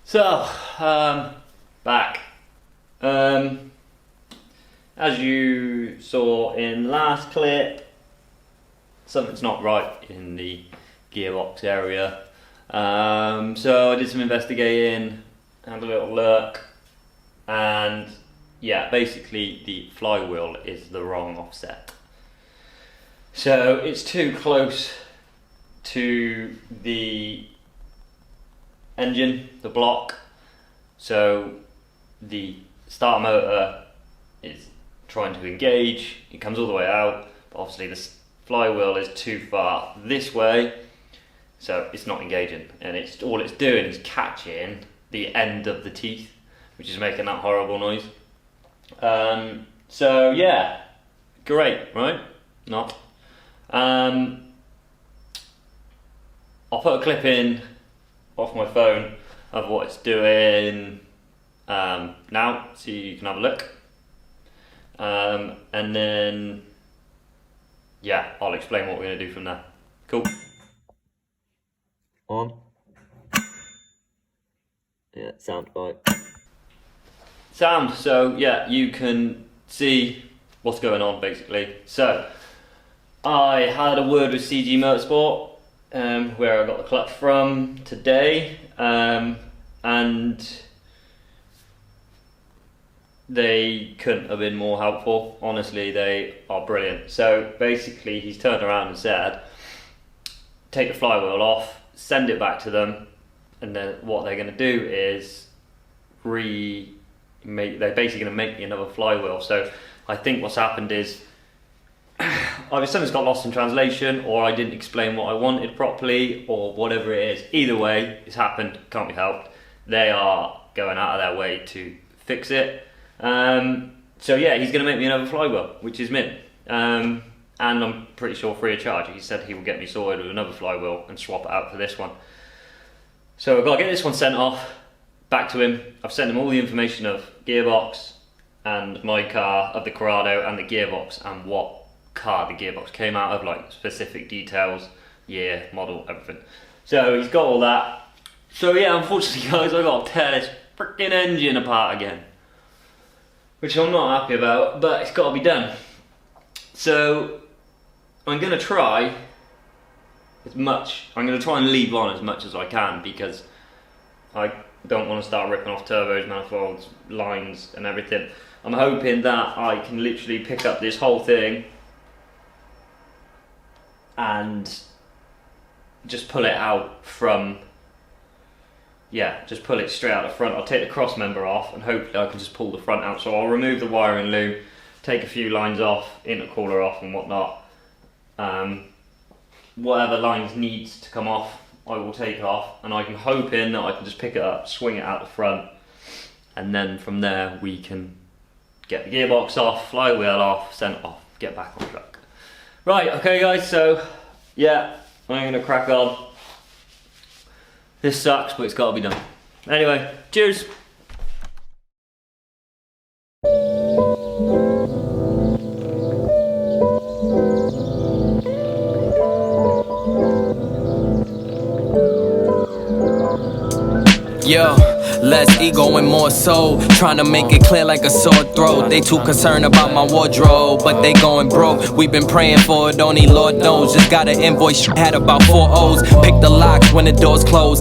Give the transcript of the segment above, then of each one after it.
So, back. As you saw in the last clip, something's not right in the gearbox area. So I did some investigating, had a little look, and yeah, basically the flywheel is the wrong offset. So it's too close to the engine, the block, so the starter motor is trying to engage, it comes all the way out, but obviously the flywheel is too far this way, so it's not engaging, and all it's doing is catching the end of the teeth, which is making that horrible noise. So yeah, great, right? Not. I'll put a clip in off my phone of what it's doing now, so you can have a look. And then, yeah, I'll explain what we're going to do from there. Cool. On. Yeah, sound right. Sound, so yeah, you can see what's going on basically. So, I had a word with CG Motorsport, where I got the clutch from today, and they couldn't have been more helpful. Honestly, they are brilliant. So basically he's turned around and said, take the flywheel off, send it back to them, and then what they're going to do is they're basically going to make me another flywheel. So I think what's happened is either something's got lost in translation, or I didn't explain what I wanted properly, or whatever it is. Either way, it's happened, can't be helped. They are going out of their way to fix it. So yeah, he's going to make me another flywheel, which is mint. And I'm pretty sure free of charge. He said he will get me sorted with another flywheel and swap it out for this one. So I've got to get this one sent off, back to him. I've sent him all the information of gearbox and my car, of the Corrado, and the gearbox, and what car the gearbox came out of, like specific details, year, model, everything. So he's got all that. So yeah, unfortunately guys, I've got to tear this freaking engine apart again, which I'm not happy about, but it's got to be done. So I'm going to try and leave on as much as I can, because I don't want to start ripping off turbos, manifolds, lines and everything. I'm hoping that I can literally pick up this whole thing and just pull it out from, yeah, just pull it straight out the front. I'll take the cross member off and hopefully I can just pull the front out. So I'll remove the wiring loom, take a few lines off, intercooler off and whatnot. Whatever lines needs to come off, I will take off, and I'm hoping that I can just pick it up, swing it out the front, and then from there we can get the gearbox off, flywheel off, send it off, get back on track. Right, okay guys, so yeah, I'm going to crack on. This sucks, but it's got to be done. Anyway, cheers! Yo, less ego and more soul, trying to make it clear like a sore throat. They too concerned about my wardrobe, but they going broke. We've been praying for it, only Lord knows. Just got an invoice, had about 4 O's. Pick the locks when the doors close.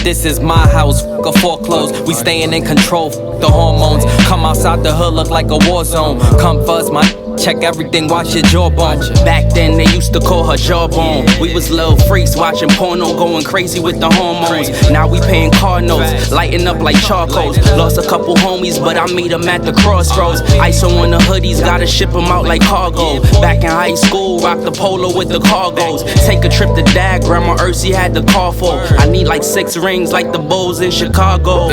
This is my house, a foreclose. We staying in control, the hormones. Come outside the hood, look like a war zone. Come first, my check everything, watch your jawbone. Back then they used to call her jawbone. We was little freaks watching porno, going crazy with the hormones. Now we paying car notes, lighting up like charcoals. Lost a couple homies, but I meet them at the crossroads. ISO on the hoodies, gotta ship them out like cargo. Back in high school, rock the polo with the cargos. Take a trip to Dad, Grandma Ursi had the car for. I need like 6 rings like the Bulls in Chicago.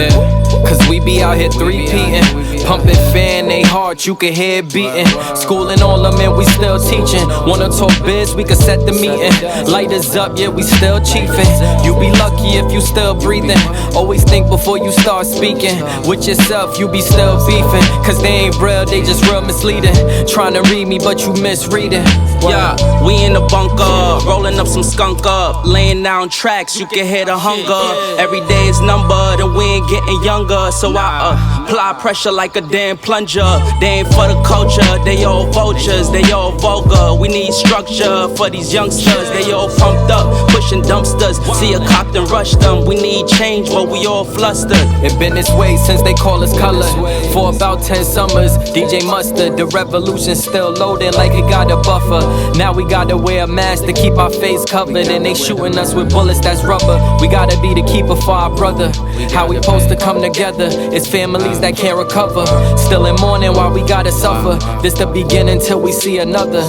Cause we be out here 3-peating, pumping fan, they heart, you can hear it beating. School schooling all them and we still teaching. Wanna talk biz, we could set the meeting. Lighters up, yeah, we still chiefing. You be lucky if you still breathing. Always think before you start speaking. With yourself, you be still beefing. Cause they ain't real, they just real misleading. Trying to read me, but you misreading. Yeah, we in the bunker, rolling up some skunk up, laying down tracks, you can hear the hunger. Every day is numbered and we ain't getting younger. So I apply pressure like a damn plunger. They ain't for the culture, they all vultures, they all vulgar. We need structure for these youngsters, they all pumped up, pushing dumpsters. See a cop and rush them, we need change but we all flustered. It been this way since they call us color. For about 10 summers, DJ Mustard, the revolution still loading like it got a buffer. Now we gotta wear a mask to keep our face covered, and they shooting us with bullets that's rubber. We gotta be the keeper for our brother. How we supposed to come together? It's families that can't recover. Still in mourning while we gotta suffer. This the beginning till we see another.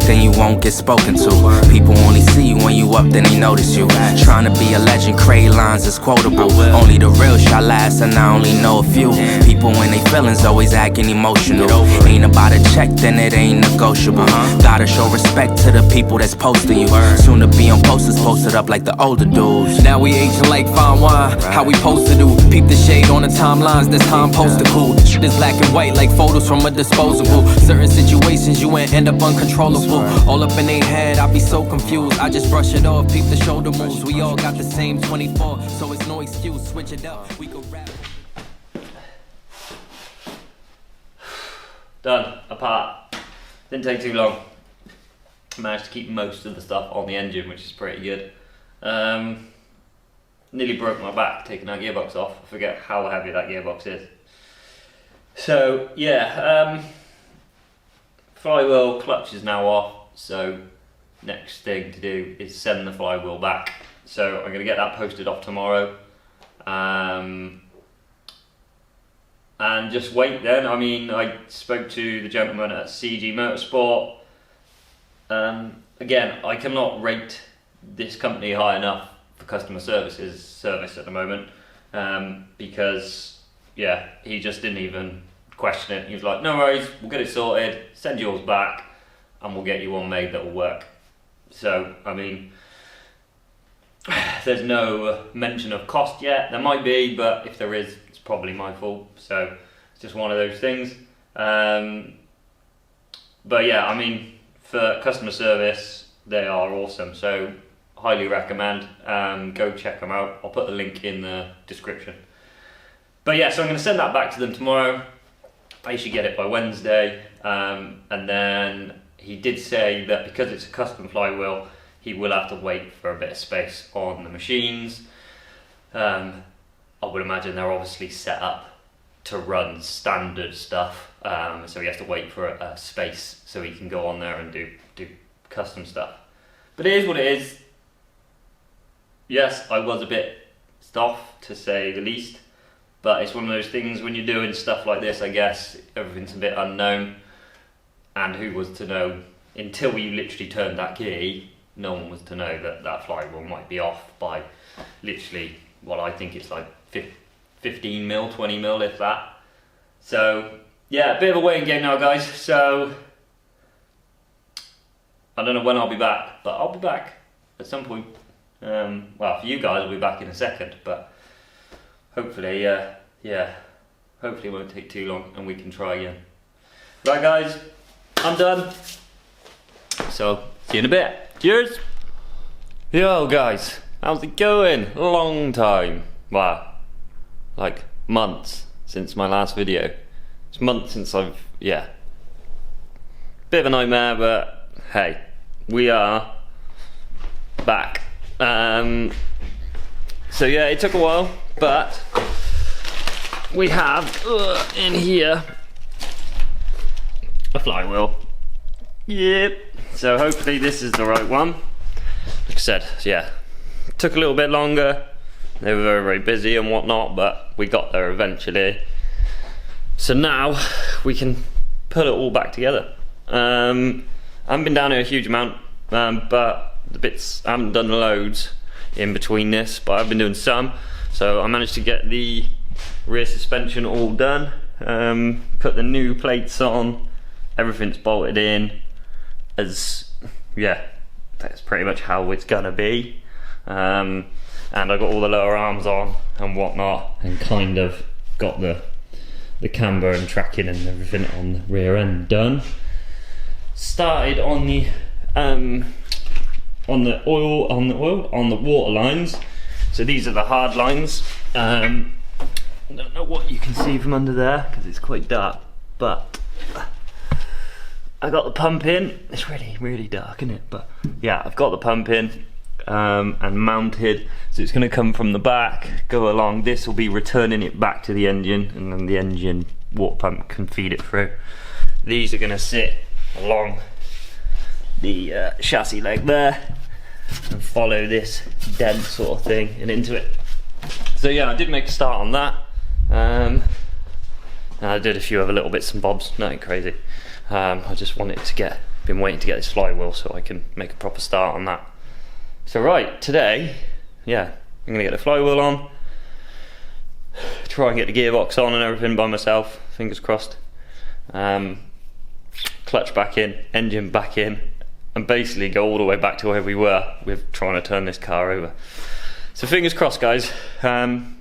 Then you won't get spoken to. People only see you when you up, then they notice you. Trying to be a legend, create lines is quotable. Only the real shall last, and I only know a few. People when they feelings always acting emotional. Ain't about a check, then it ain't negotiable. Gotta show respect to the people that's posting you. Soon to be on posters posted up like the older dudes. Now we aging like fine wine, how we supposed to do. Peep the shade on the timelines, this time posted cool. Shit is black and white like photos from a disposable. Certain situations you ain't end up uncontrollable. All up in their head, I be so confused. I just brush it off, peep the shoulder moves. We all got the same 24, so it's no excuse. Switch it up, we could rap. Done, apart. Didn't take too long. Managed to keep most of the stuff on the engine, which is pretty good. Nearly broke my back taking that gearbox off. I forget how heavy that gearbox is. So yeah, flywheel clutch is now off, so next thing to do is send the flywheel back. So I'm going to get that posted off tomorrow, and just wait then. I mean, I spoke to the gentleman at CG Motorsport. Again, I cannot rate this company high enough for customer service at the moment, because yeah, he just didn't even question it. He was like, no worries, we'll get it sorted, send yours back and we'll get you one made that will work. So I mean, there's no mention of cost yet. There might be, but if there is, it's probably my fault. So it's just one of those things. But yeah, I mean, for customer service, they are awesome, so highly recommend. Go check them out. I'll put the link in the description. But yeah, so I'm going to send that back to them tomorrow. I should get it by Wednesday, and then he did say that because it's a custom flywheel, he will have to wait for a bit of space on the machines. I would imagine they're obviously set up to run standard stuff, so he has to wait for a space so he can go on there and do custom stuff. But it is what it is. Yes, I was a bit off, to say the least. But it's one of those things when you're doing stuff like this, I guess, everything's a bit unknown. And who was to know, until you literally turned that key, no one was to know that that flywheel might be off by literally, well, I think it's like 15 mil, 20 mil, if that. So, yeah, a bit of a waiting game now, guys. So, I don't know when I'll be back, but I'll be back at some point. Well, for you guys, I'll be back in a second, but hopefully, yeah, hopefully it won't take too long and we can try again. Right guys, I'm done. So, see you in a bit. Cheers! Yo guys, how's it going? Long time. Wow. Like months since my last video. It's months since I've, yeah. Bit of a nightmare, but hey, we are back. So yeah, it took a while, but we have in here a flywheel. Yep. so hopefully this is the right one. Like I said, yeah, took a little bit longer. They were very, very busy and whatnot, but we got there eventually. So now we can put it all back together. I haven't been down here a huge amount, but the bits, I haven't done loads in between this, but I've been doing some. So I managed to get the rear suspension all done, put the new plates on, everything's bolted in, as, yeah, that's pretty much how it's gonna be. And I got all the lower arms on and whatnot, and kind of got the camber and tracking and everything on the rear end done. Started on the water lines. So these are the hard lines. I don't know what you can see from under there because it's quite dark, but I got the pump in. It's really, really dark, isn't it? But yeah, I've got the pump in and mounted. So it's going to come from the back, go along. This will be returning it back to the engine, and then the engine water pump can feed it through. These are going to sit along the chassis leg there and follow this dent sort of thing and into it. So yeah, I did make a start on that. I did a few other little bits and bobs, nothing crazy. I just wanted to been waiting to get this flywheel so I can make a proper start on that. So right, today, yeah, I'm gonna get the flywheel on, try and get the gearbox on and everything by myself, fingers crossed. Clutch back in, engine back in, and basically go all the way back to where we were with trying to turn this car over. So fingers crossed, guys. Sam,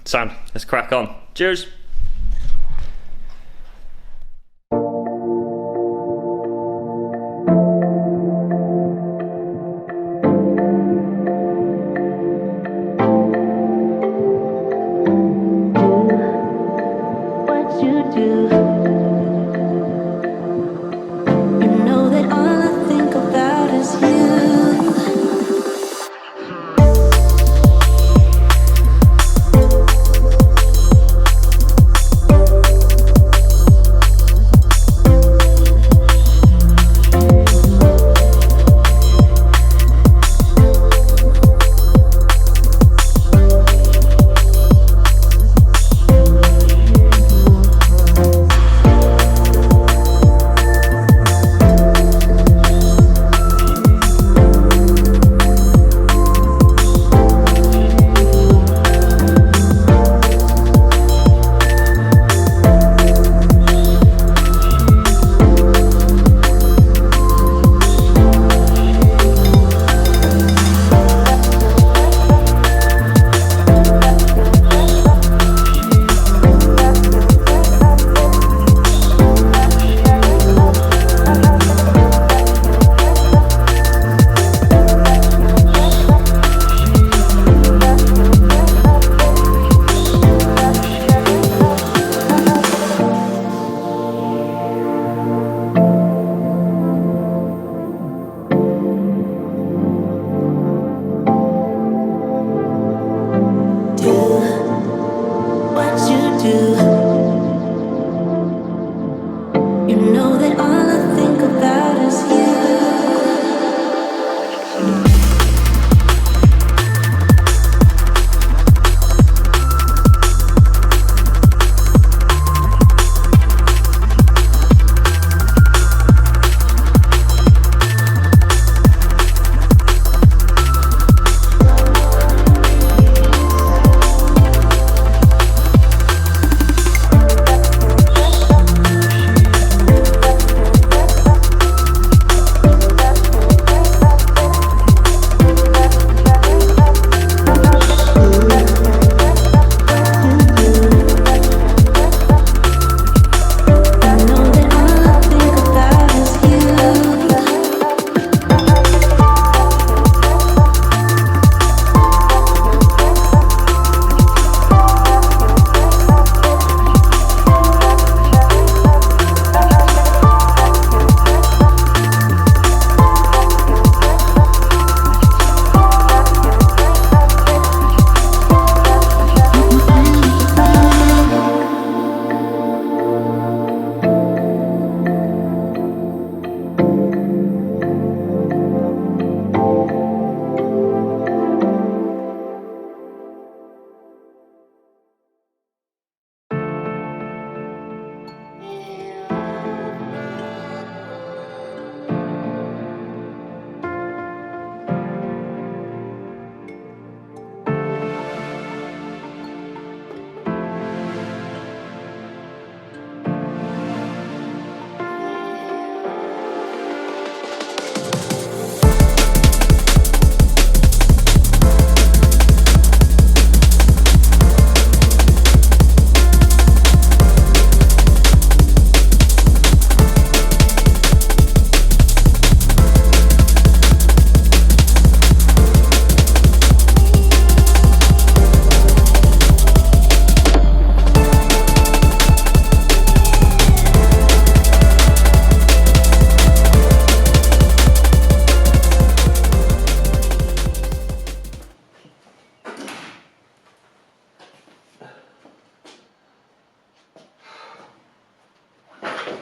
let's crack on. Cheers.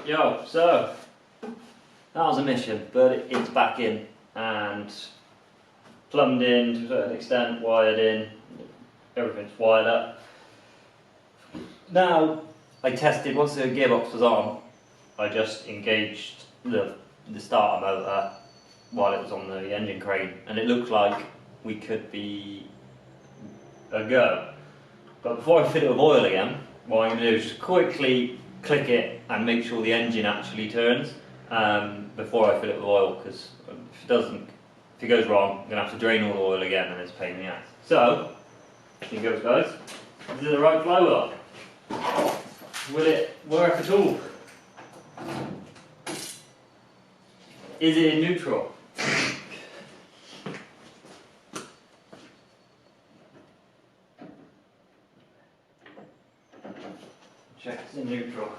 Yo, so that was a mission, but it's back in and plumbed in to a certain extent, wired in, everything's wired up. Now I tested, once the gearbox was on, I just engaged the starter motor while it was on the engine crane, and it looked like we could be a go. But before I fill it with oil again, what I'm going to do is just quickly click it and make sure the engine actually turns before I fill it with oil, because if it goes wrong, I'm going to have to drain all the oil again and it's a pain in the ass. So, here goes guys. Is it the right flywheel? Will it work at all? Is it in neutral? Check it's in neutral.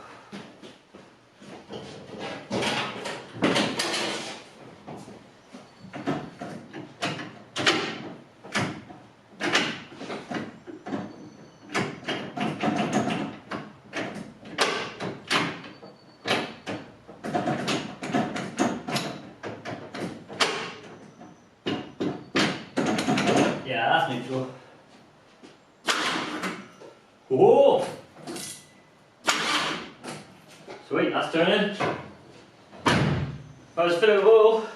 Yeah, that's neutral. Whoa! Sweet, that's turning. I'll just fill it with oil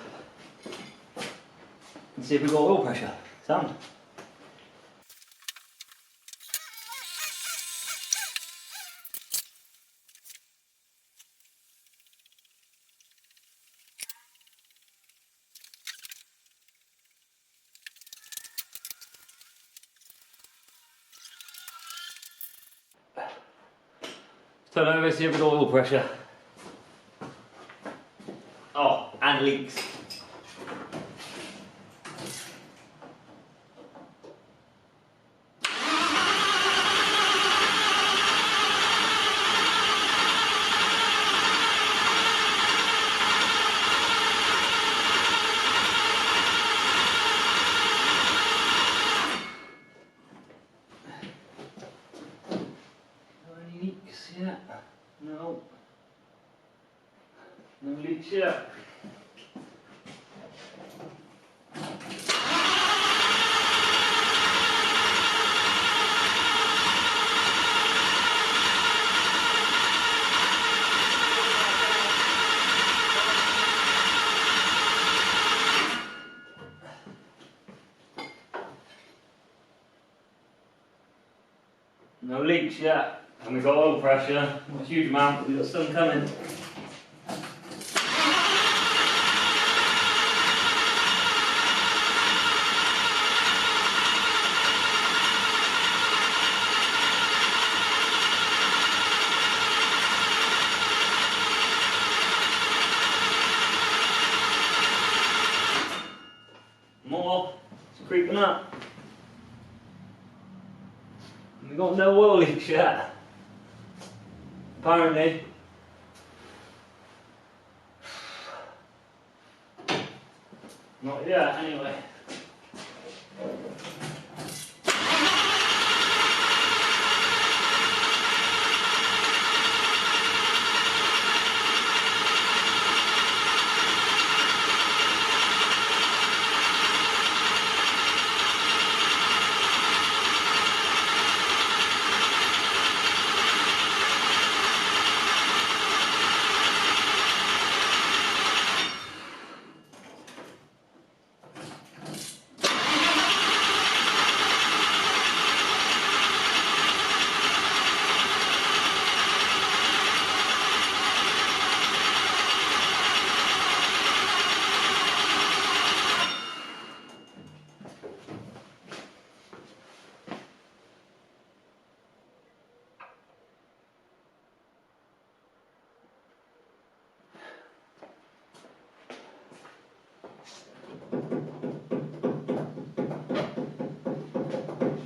and see if we've got oil pressure. Sound. Turn over, see if we've got oil pressure. Oh, and leaks. Any leaks yet? No. No leaks yet. No leaks yet. And we've got oil pressure, not a huge amount, but we've got some coming. More, it's creeping up. And we've got no oil leaks yet. Apparently. Not yet, anyway.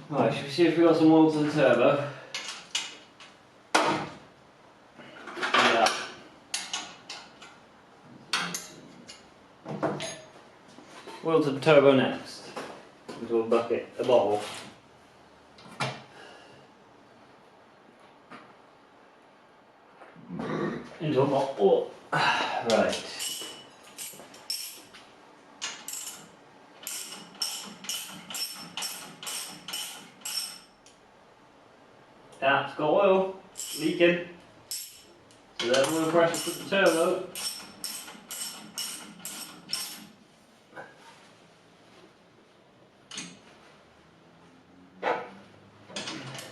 Right, should we see if we've got some oil to the turbo? Yeah. Oil to the turbo next. Into a bucket, a bottle. into a bottle. Right. That's got oil leaking. So there's oil pressure for the turbo.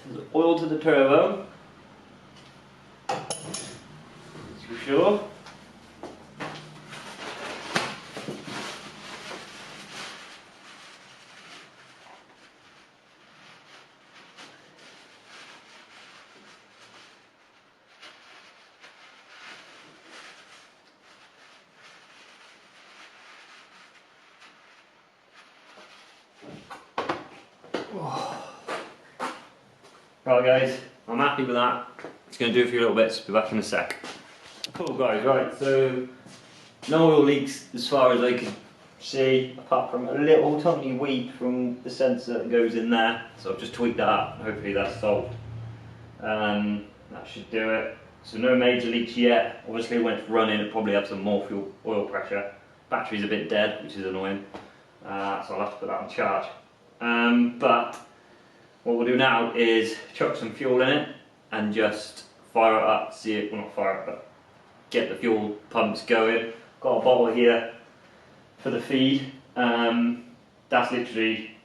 There's oil to the turbo. That's for sure. Right guys, I'm happy with that. It's going to do a few little bits, be back in a sec. Cool guys, right, so no oil leaks as far as I can see, apart from a little tiny weep from the sensor that goes in there. So I've just tweaked that up, hopefully that's solved. That should do it. So no major leaks yet. Obviously when it's running it probably have some more fuel oil pressure. Battery's a bit dead, which is annoying. So I'll have to put that on charge. But what we'll do now is chuck some fuel in it and just fire it up, see it, well not fire it, but get the fuel pumps going. Got a bottle here for the feed. That's literally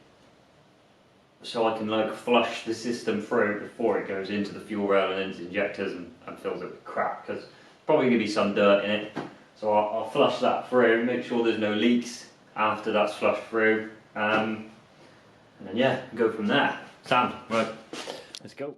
so I can like flush the system through before it goes into the fuel rail and into injectors and fills it with crap, because probably going to be some dirt in it. So I'll flush that through, make sure there's no leaks after that's flushed through. And then yeah, go from there. Sam, right, let's go.